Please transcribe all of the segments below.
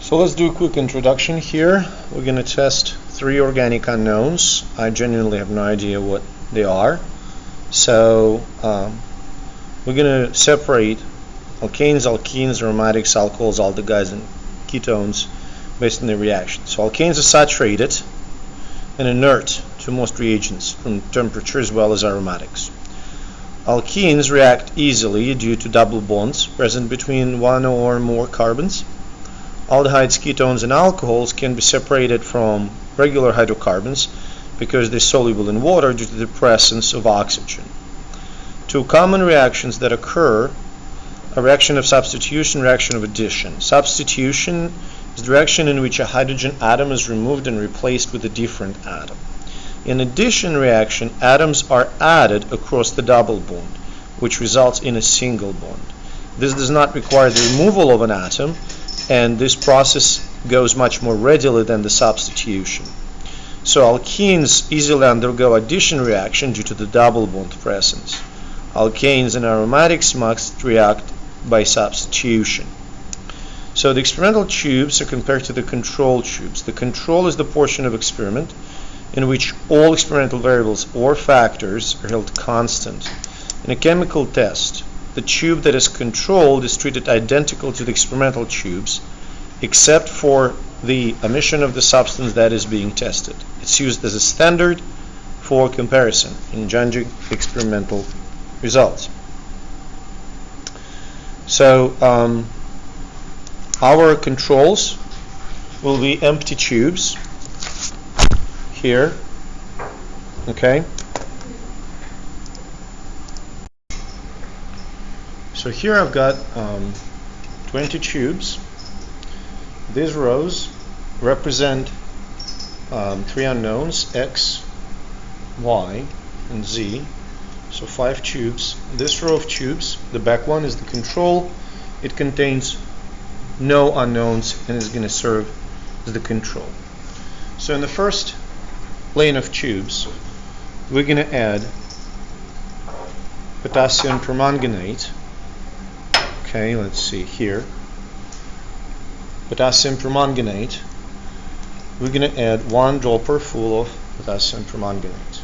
So let's do a quick introduction here. We're going to test 3 organic unknowns. I genuinely have no idea what they are. So we're going to separate alkanes, alkenes, aromatics, alcohols, aldehydes, and ketones based on their reaction. So alkanes are saturated and inert to most reagents from temperature as well as aromatics. Alkenes react easily due to double bonds present between one or more carbons. Aldehydes, ketones, and alcohols can be separated from regular hydrocarbons because they're soluble in water due to the presence of oxygen. 2 common reactions that occur are reaction of substitution, reaction of addition. Substitution is the reaction in which a hydrogen atom is removed and replaced with a different atom. In addition reaction, atoms are added across the double bond, which results in a single bond. This does not require the removal of an atom, and this process goes much more readily than the substitution. So alkenes easily undergo addition reaction due to the double bond presence. Alkanes and aromatics must react by substitution. So the experimental tubes are compared to the control tubes. The control is the portion of experiment in which all experimental variables or factors are held constant. In a chemical test, the tube that is controlled is treated identical to the experimental tubes, except for the emission of the substance that is being tested. It's used as a standard for comparison in judging experimental results. So our controls will be empty tubes here, okay? So here I've got 20 tubes. These rows represent 3 unknowns, X, Y, and Z. So 5 tubes. This row of tubes, the back one, is the control. It contains no unknowns and is going to serve as the control. So in the first lane of tubes, we're going to add potassium permanganate. Okay, let's see here. Potassium permanganate. We're going to add 1 dropper full of potassium permanganate.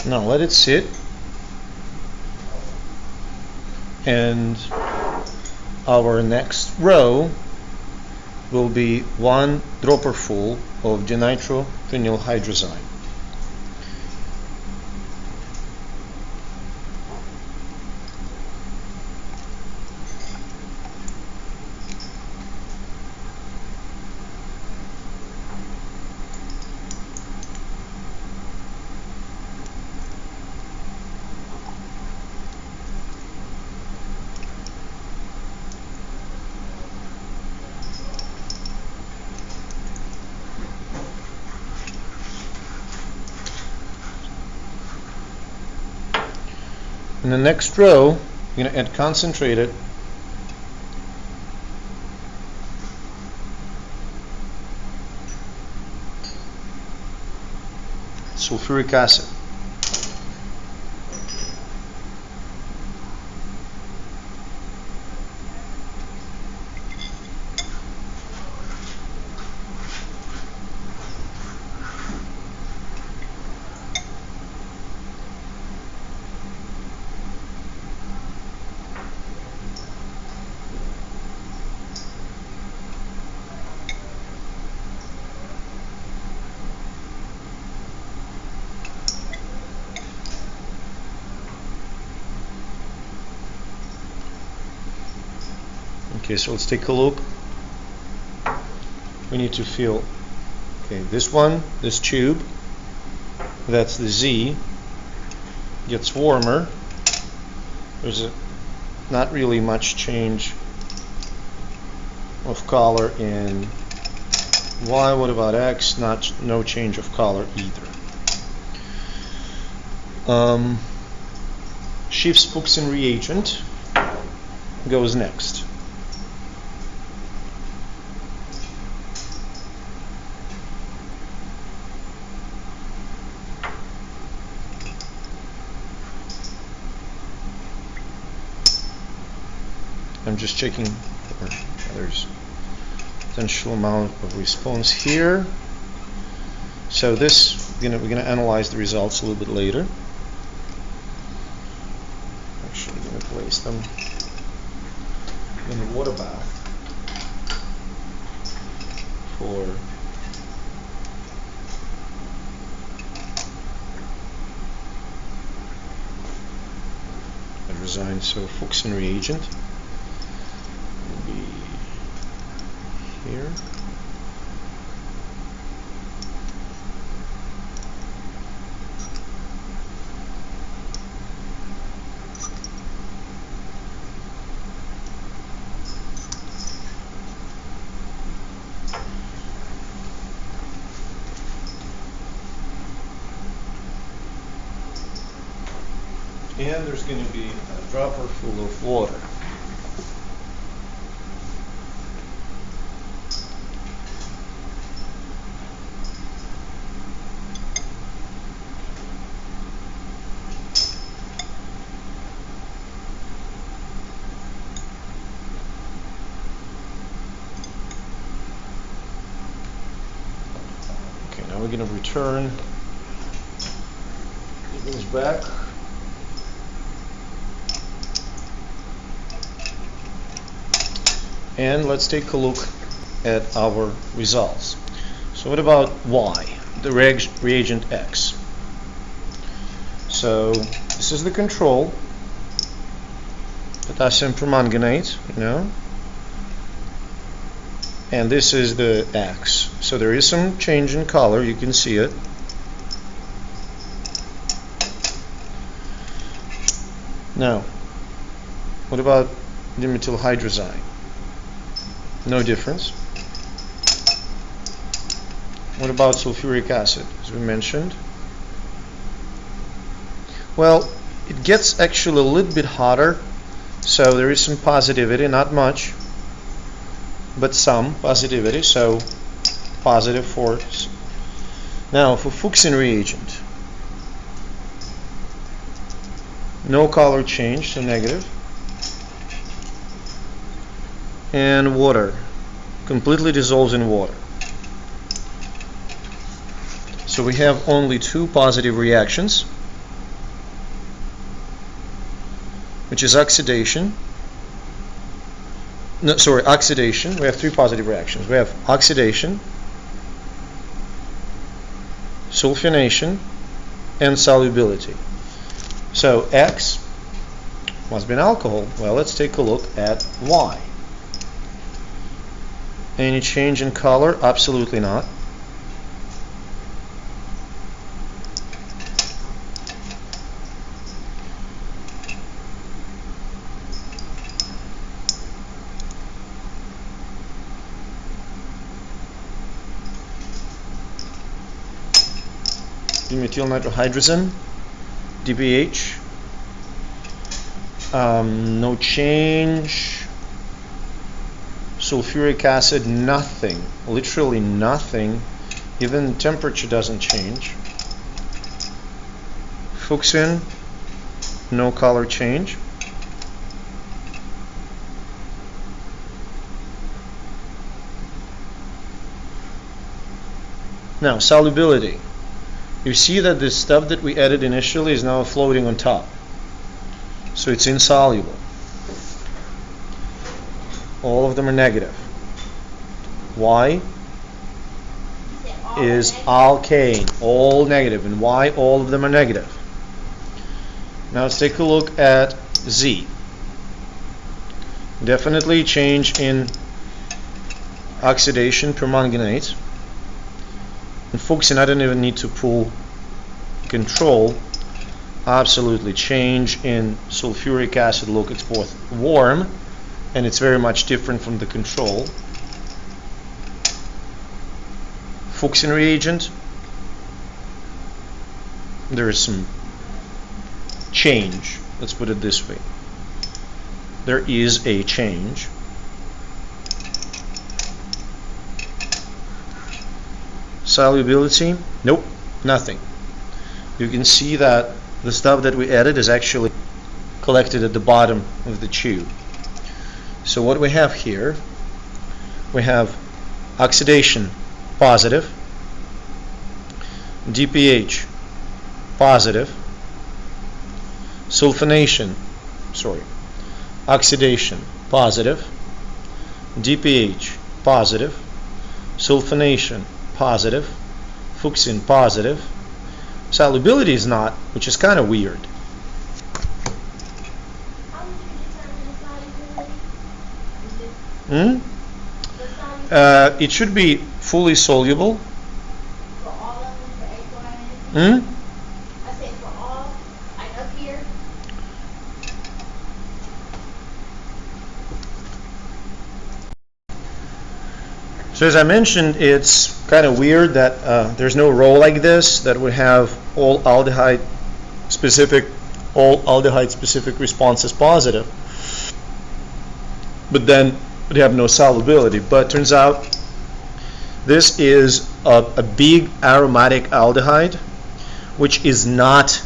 Now let it sit, and our next row will be 1 dropper full of dinitrophenyl hydrazine. In the next row, we're going to add concentrated sulfuric acid. Okay, so let's take a look. We need to feel, okay, this tube that's the Z, gets warmer. There's not really much change of color in Y. What about X? No change of color either. Schiffs-Fuchsen reagent goes next. I'm just checking for there's potential amount of response here. So this, we're gonna analyze the results a little bit later. Actually, I'm gonna place them in the water bath for hydrazine. So Fuchsen reagent will be here. And there's going to be a dropper full of water. Okay, now we're going to return these back. And let's take a look at our results. So what about Y, the reagent X? So this is the control, potassium permanganate, and this is the X. So there is some change in color, you can see it. Now, what about dimethylhydrazine? No difference. What about sulfuric acid, as we mentioned? Well, it gets actually a little bit hotter, so there is some positivity, not much, but some positivity, so positive force. Now, for Fuchsen reagent, no color change, so negative. And water completely dissolves in water. So we have only two positive reactions, which is oxidation. No, sorry, oxidation. We have three positive reactions. We have oxidation, sulfonation, and solubility. So X must be an alcohol. Well, let's take a look at Y. Any change in color? Absolutely not. Dimethyl nitrohydrazine, DBH. No change. Sulfuric acid, nothing, literally nothing. Even temperature doesn't change. Fuchsen, no color change. Now, solubility. You see that the stuff that we added initially is now floating on top. So it's insoluble. All of them are negative. Y is alkane, all negative, and Y, all of them are negative. Now let's take a look at Z. Definitely change in oxidation, permanganate. And Fuchsen, I don't even need to pull control, absolutely change in sulfuric acid. Look, it's both warm and it's very much different from the control. Fuchsin reagent, there is some change. Let's put it this way. There is a change. Solubility, nope, nothing. You can see that the stuff that we added is actually collected at the bottom of the tube. So what we have here, we have oxidation positive, DPH positive, oxidation positive, DPH positive, sulfonation positive, fuchsin positive, solubility is not, which is kind of weird. How would you determine solubility? It should be fully soluble. For all of them, for A, and I said for all, like up here. So as I mentioned, it's kind of weird that there's no row like this that would have all aldehyde specific responses positive, but then would have no solubility. But turns out this is a big aromatic aldehyde which is not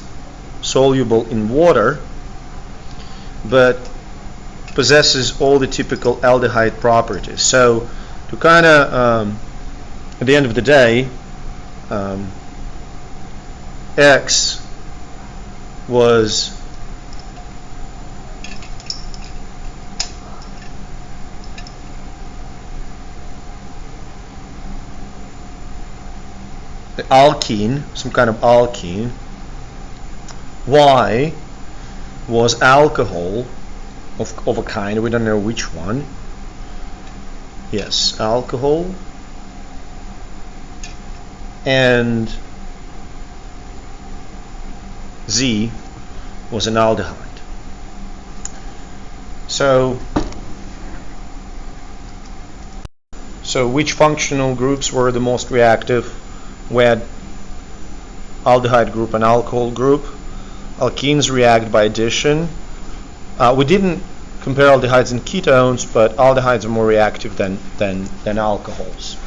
soluble in water but possesses all the typical aldehyde properties. So to kind of at the end of the day, X was the alkene, some kind of alkene. Y was alcohol of a kind, we don't know which one. Yes, alcohol. And Z was an aldehyde. So which functional groups were the most reactive? We had aldehyde group and alcohol group. Alkenes react by addition. We didn't compare aldehydes and ketones, but aldehydes are more reactive than alcohols.